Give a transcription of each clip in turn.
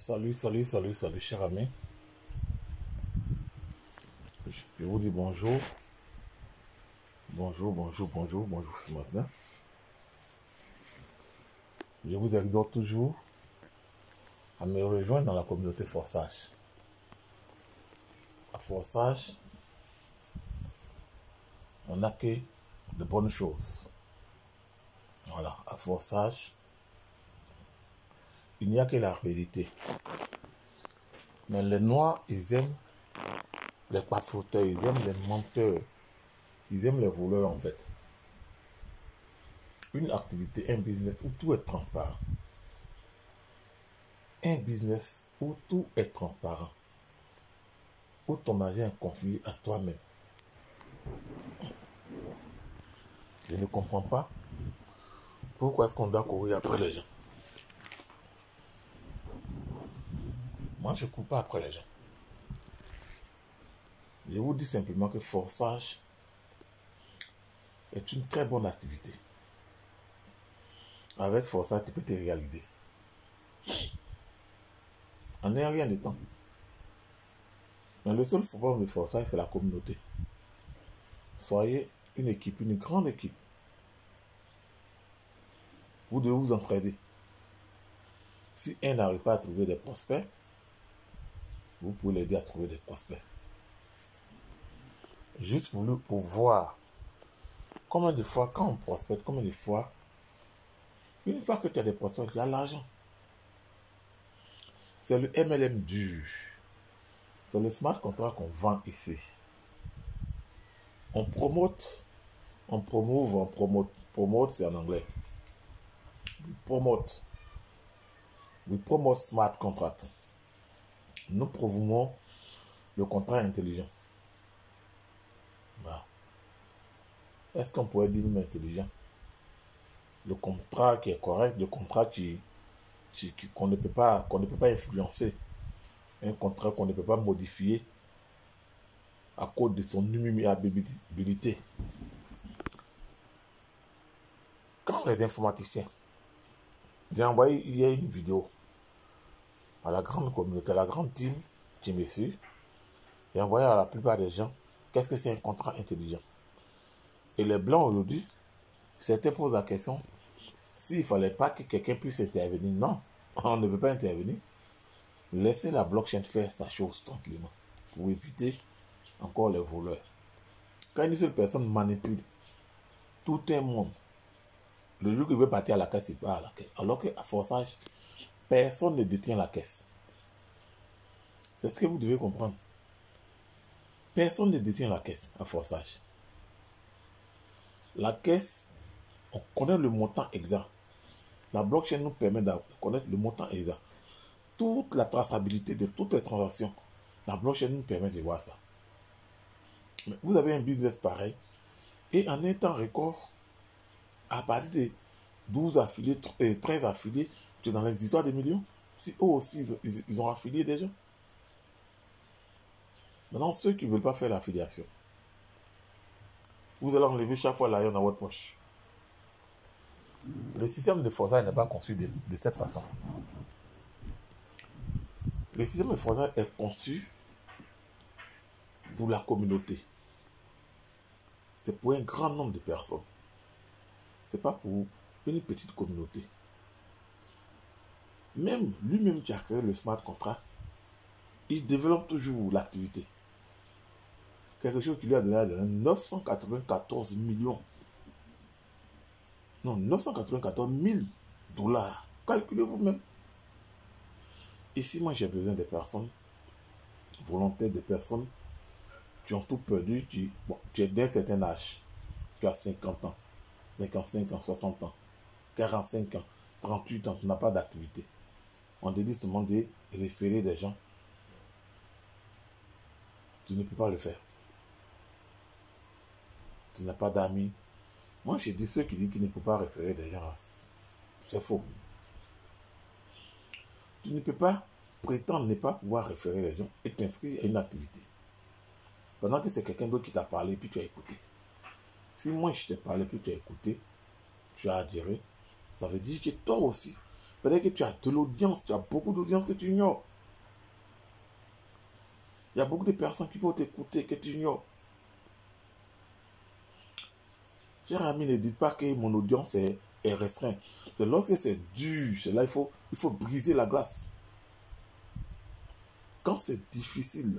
Salut, cher ami. Je vous dis bonjour. Bonjour ce matin. Je vous exhorte toujours à me rejoindre dans la communauté Forçage. À Forçage, on n'a que de bonnes choses. Voilà, à Forçage, il n'y a que la vérité. Mais les noirs, ils aiment les patriotes, ils aiment les menteurs, ils aiment les voleurs en fait. Une activité, un business où tout est transparent. Un business où tout est transparent. Où ton argent est confié à toi-même. Je ne comprends pas pourquoi est-ce qu'on doit courir après les gens. Moi, je ne cours pas après les gens. Je vous dis simplement que Forçage est une très bonne activité. Avec Forçage, tu peux te réaliser. En un rien de temps. Mais le seul problème de Forçage, c'est la communauté. Soyez une équipe, une grande équipe. Vous devez vous entraider. Si un n'arrive pas à trouver des prospects, vous pouvez l'aider à trouver des prospects. Juste pour voir combien de fois, quand on prospecte, combien de fois, une fois que tu as des prospects, il y a l'argent. C'est le MLM dur. C'est le smart contract qu'on vend ici. On promote, promote c'est en anglais. We promote smart contract. Nous promouvons le contrat intelligent. Voilà. Est-ce qu'on pourrait dire même intelligent? Le contrat qui est correct, le contrat qu'on ne peut pas influencer. Un contrat qu'on ne peut pas modifier à cause de son immuabilité. Quand les informaticiens, j'ai envoyé hier une vidéo à la grande communauté, à la grande team qui me suit. J'ai envoyé à la plupart des gens qu'est-ce que c'est un contrat intelligent. Et les blancs aujourd'hui, certains posent la question s'il ne fallait pas que quelqu'un puisse intervenir. Non, on ne peut pas intervenir. Laissez la blockchain faire sa chose tranquillement pour éviter encore les voleurs. Quand une seule personne manipule tout un monde, le jour qu'il veut partir à la caisse, il part à la caisse. Alors qu'à Forçage, personne ne détient la caisse. C'est ce que vous devez comprendre. Personne ne détient la caisse à Forçage. La caisse, on connaît le montant exact. La blockchain nous permet de connaître le montant exact. Toute la traçabilité de toutes les transactions, la blockchain nous permet de voir ça. Mais vous avez un business pareil, et en un temps record, à partir de 12 affiliés, 13 affiliés, tu es dans les histoires des millions. Si eux aussi, ils ont affilié des gens. Maintenant, ceux qui ne veulent pas faire l'affiliation, vous allez enlever chaque fois l'argent dans votre poche. Le système de Forçage n'est pas conçu de cette façon. Le système de Forçage est conçu pour la communauté. C'est pour un grand nombre de personnes. Ce n'est pas pour une petite communauté. Même lui-même qui a créé le smart contract, il développe toujours l'activité. Quelque chose qui lui a donné 994 millions. Non, 994 000 dollars. Calculez vous-même. Ici, moi, j'ai besoin de personnes volontaires, des personnes qui ont tout perdu, tu es d'un certain âge. Tu as 50 ans, 55 ans, 60 ans, 45 ans, 38 ans, tu n'as pas d'activité. On te dit seulement de référer des gens. Tu ne peux pas le faire. Tu n'as pas d'amis. Moi, j'ai dit ceux qui disent qu'ils ne peuvent pas référer des gens. C'est faux. Tu ne peux pas prétendre ne pas pouvoir référer les gens et t'inscrire à une activité. Pendant que c'est quelqu'un d'autre qui t'a parlé, puis tu as écouté. Si moi je t'ai parlé, puis tu as écouté, tu as adhéré, ça veut dire que toi aussi, Peut-être que tu as de l'audience, tu as beaucoup d'audience que tu ignores. Il y a beaucoup de personnes qui peuvent t'écouter que tu ignores. Cher ami, ne dites pas que mon audience est restreinte. C'est lorsque c'est dur, c'est là il faut briser la glace. Quand c'est difficile,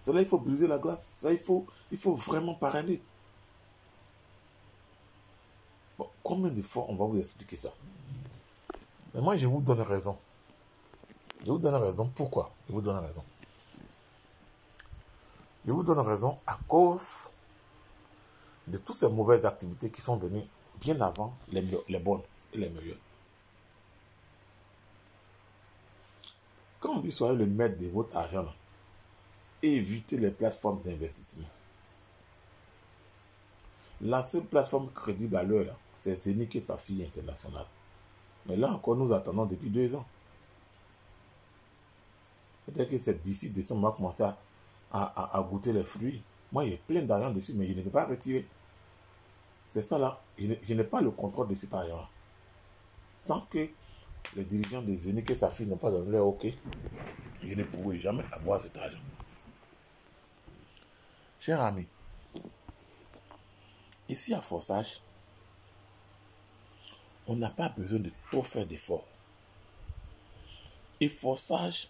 c'est là il faut briser la glace. Ça, il faut vraiment parler. Bon, combien de fois on va vous expliquer ça? Mais moi, je vous donne raison. Je vous donne raison. Pourquoi? Je vous donne raison. Je vous donne raison à cause de toutes ces mauvaises activités qui sont venues bien avant les bonnes et les meilleures. Quand vous soyez le maître de votre argent, évitez les plateformes d'investissement. La seule plateforme crédible à l'heure, c'est Zénith et sa fille internationale. Mais là encore, nous attendons depuis 2 ans. Peut-être que c'est d'ici décembre, on va commencer à goûter les fruits. Moi, il y a plein d'argent dessus, mais je ne peux pas retirer. C'est ça là. Je n'ai pas le contrôle de cet argent. Tant que les dirigeants de Zénith et sa fille n'ont pas donné leur OK, je ne pourrai jamais avoir cet argent. Cher ami, ici à Forçage, on n'a pas besoin de trop faire d'efforts. Et Forçage,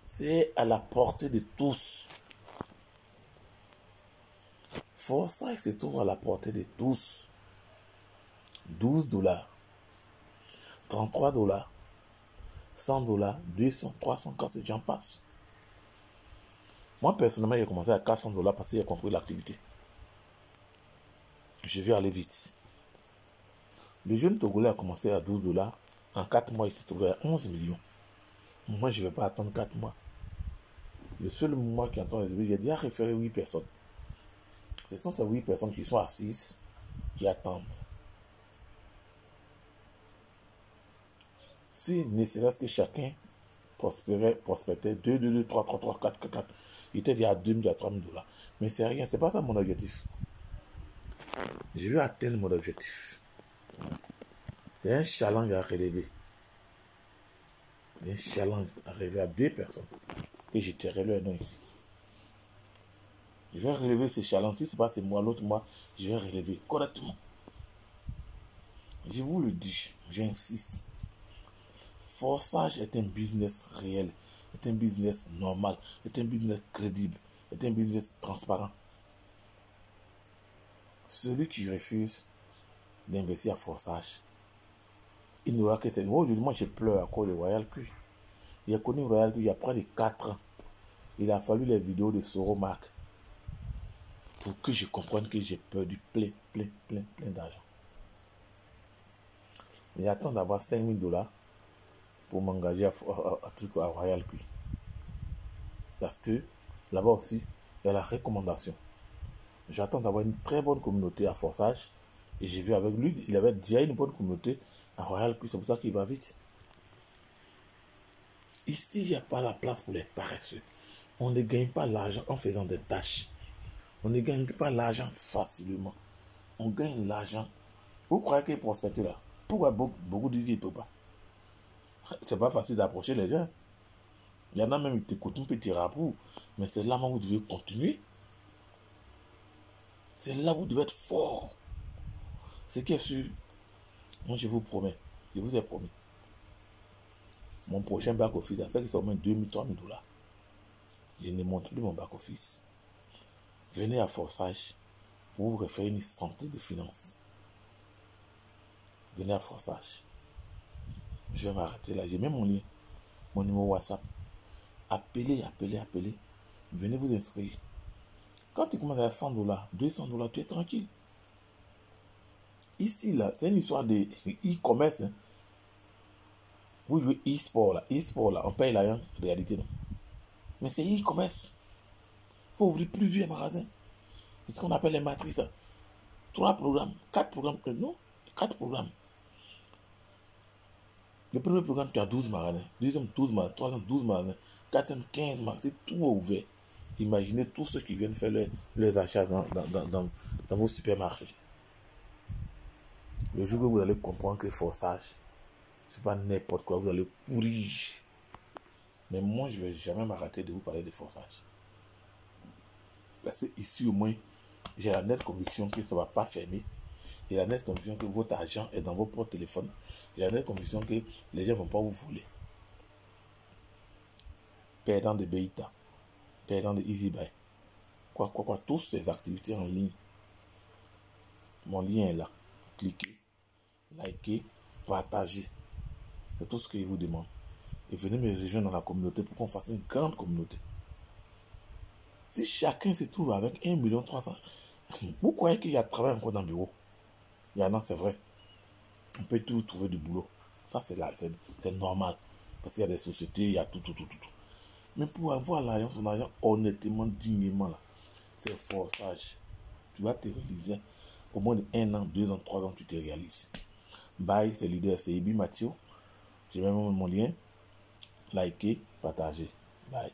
c'est à la portée de tous. Forçage se trouve à la portée de tous. 12 $, 33 $, 100 $, 200, 300, 400, j'en passe. Moi, personnellement, j'ai commencé à 400 $ parce que j'ai compris l'activité. Je vais aller vite. Le jeune Togolais a commencé à 12 $. En 4 mois, il s'est trouvé à 11 millions. Moi, je ne vais pas attendre 4 mois. Le seul mois qui est en train de lever, j'ai déjà référé 8 personnes. Ce sont ces 8 personnes qui sont assises, qui attendent. Si ne serait-ce que chacun prospectait 2, 2, 2, 3, 3, 3, 4, 4, il était déjà à 2 000 à 3 000 $. Mais c'est rien, c'est pas ça mon objectif. Je vais atteindre mon objectif. Il y a un challenge à relever. Il y a un challenge à relever à 2 personnes. Et je tairai leur nom ici. Je vais relever ce challenge. Si ce n'est pas moi, l'autre mois, je vais relever correctement. Je vous le dis, j'insiste. Forçage est un business réel, est un business normal, est un business crédible, est un business transparent. Celui qui refuse d'investir à Forçage, il n'aura que cette... Aujourd'hui, moi, je pleure à cause de Royal Q. Il a connu Royal Q il y a près de 4 ans. Il a fallu les vidéos de Soromark pour que je comprenne que j'ai perdu plein d'argent. Mais j'attends d'avoir 5 000 $ pour m'engager à Royal Q. Parce que là-bas aussi, il y a la recommandation. J'attends d'avoir une très bonne communauté à Forçage. Et j'ai vu avec lui, il avait déjà une bonne communauté à Royal Q. C'est pour ça qu'il va vite. Ici, il n'y a pas la place pour les paresseux. On ne gagne pas l'argent en faisant des tâches. On ne gagne pas l'argent facilement. On gagne l'argent. Vous croyez qu'il prospecte là? Pourquoi beaucoup disent qu'il ne peut pas? C'est pas facile d'approcher les gens. Il y en a même qui t'écoutent un petit rapport. Mais c'est là où vous devez continuer. C'est là où vous devez être fort. Ce qui est sûr, moi je vous promets, je vous ai promis. Mon prochain back-office, ça fait que c'est au moins 2 000, 3 000 $. Je ne montre plus mon back-office. Venez à Forçage pour vous refaire une santé de finances. Venez à Forçage. Je vais m'arrêter là. J'ai même mon lien, mon numéro WhatsApp. Appelez. Venez vous inscrire. Quand tu commences à 100 $, 200 $, tu es tranquille. Ici, là, c'est une histoire de e-commerce. Hein. Vous jouez e-sport, là. E-sport, là, on paye la réalité, non. Mais c'est e-commerce. Il faut ouvrir plusieurs magasins. C'est ce qu'on appelle les matrices. 3 programmes, 4 programmes, non, 4 programmes. Le premier programme, tu as 12 magasins. Deuxième, 12 magasins. Troisième, 12 magasins. Quatrième, 15 magasins. C'est tout ouvert. Imaginez tous ceux qui viennent faire leurs achats dans vos supermarchés. Le jour que vous allez comprendre que forçage, c'est pas n'importe quoi, vous allez courir. Mais moi, je ne vais jamais m'arrêter de vous parler de forçage. Parce que ici, au moins, j'ai la nette conviction que ça ne va pas fermer. J'ai la nette conviction que votre argent est dans vos propres téléphones. J'ai la nette conviction que les gens ne vont pas vous voler. Perdant de Beita, perdant de EasyBuy. Quoi, toutes ces activités en ligne. Mon lien est là. Cliquez, likez, partagez. C'est tout ce que je vous demande. Et venez me rejoindre dans la communauté pour qu'on fasse une grande communauté. Si chacun se trouve avec 1,3 million, vous croyez qu'il y a de travail encore dans le bureau? Il y en a, c'est vrai. On peut toujours trouver du boulot. Ça, c'est normal. Parce qu'il y a des sociétés, il y a tout. Mais pour avoir l'argent, son argent honnêtement, dignement, là, c'est forçage. Tu vas te réaliser au moins de 1 an, 2 ans, 3 ans, tu te réalises. Bye, c'est leader, c'est Ibi Mathieu. Je mets mon lien. Likez, partagez. Bye.